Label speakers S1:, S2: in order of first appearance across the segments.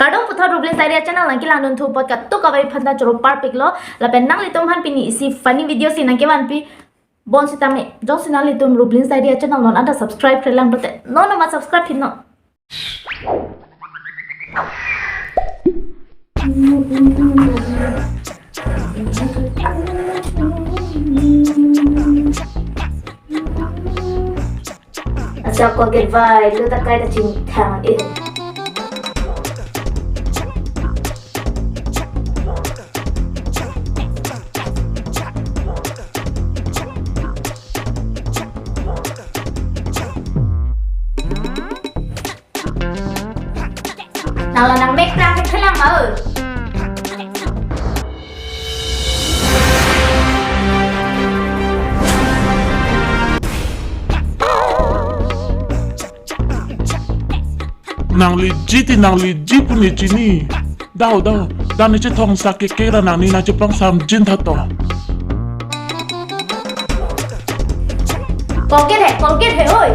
S1: Kadang Phutap Ruplin saya channel lagi lanun tu podcast tu kawai phanda joro perfect lo la penang litum han pini isi funny video si nang kewan pi bon si tame jong si nang litum Ruplin saya channel non ada subscribe krelang bote no ma subscribe hin no Asal kau get vibe lu tak kaya cing tang itu nào là nàng make ra cái khăn lăng ơi
S2: nàng legit punya cini dah dan ni cetong sakit kira nang ni nak cepang sam jin thato
S1: Colgate ơi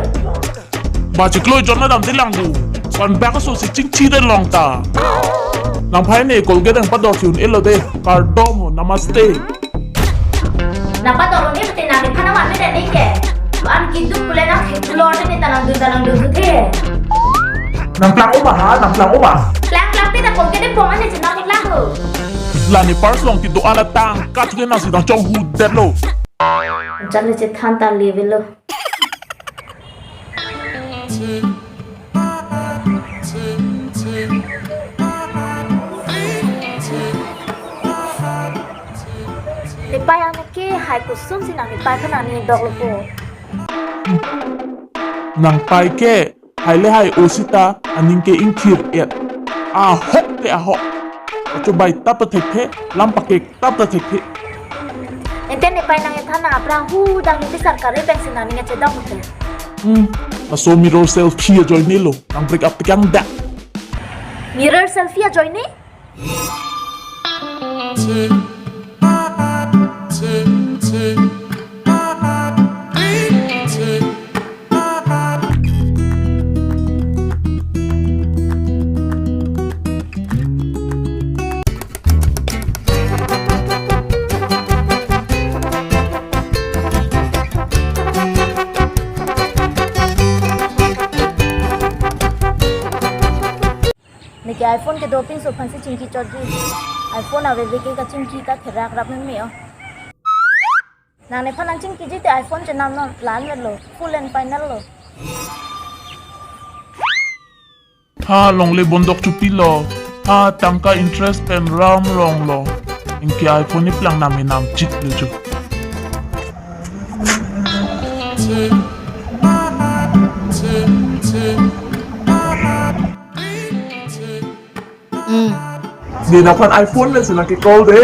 S2: bà chỉ lôi cho nó đầm tới lăng đủ còn bé có số xịt chính chi đến lòng ta nàng phải này Colgate đang bắt đầu thuyền LD pardon namaste
S1: nàng bắt đầu ini betul nàng kan awak ni dah ni ke an kidu boleh nak keluar ni dalam dulu ke
S2: nàng plang ốm hả nàng plang ốm à
S1: lang ni dah Colgate ni pom ni jenang ni lang tu
S2: là ni pars long tido ala tang kat ke nang sidang chong hu det lo
S1: jangan ni cetan ta level lo Nipai yang ke hai kusum si nang nipai kan ani dog lo po.
S2: nàng pai ke hai le hai osita aning ke inkir et a hok te a hok cho bai tap ta thek lam pakek tap ta thek
S1: Ente nipai nang ethan na prang hu dang ni sarkari bank si nang ni ngece dog mo.
S2: so mirror selfie join ni lo nang break up tikang da
S1: Mirror selfie join ni? Niki iPhone ke doping so fancy chinki chodji iPhone ave ke ka chinki ka therak rap में हो ना ने फलन chinki जी ते iPhone चे नाम lan lo full and final lo
S2: ha long le bondok chupi lo ha tangka interest pen ram long lo inki iPhone ni plang nam nam chit le jo Di napan iPhone le sila ke call de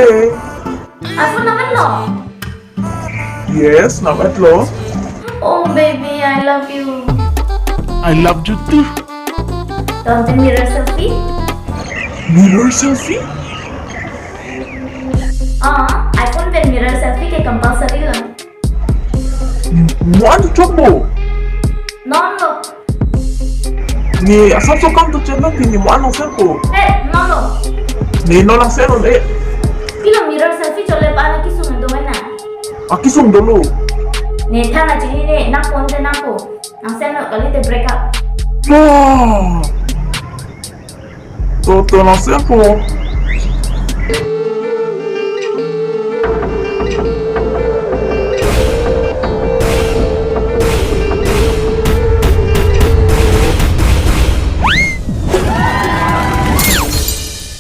S1: iPhone naman lo
S2: yes naman lo
S1: oh baby I love you
S2: I love you too
S1: don't mirror selfie
S2: mirror selfie
S1: iPhone pe mirror selfie ke compulsory lo
S2: what trouble
S1: non lo
S2: ni asal so kam tu channel ni mo ano sen ko
S1: non lo
S2: ni no lang sen on
S1: kilo mirror selfie chole pa na kisung do na
S2: aki sum dulu
S1: ne thana chini ne na phone de na ko ang sen no kali te break up
S2: wow to lang sen ko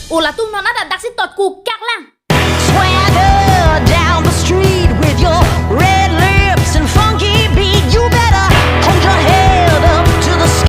S1: Ủa là tung nó đã đặt xin tọt cục cạc lang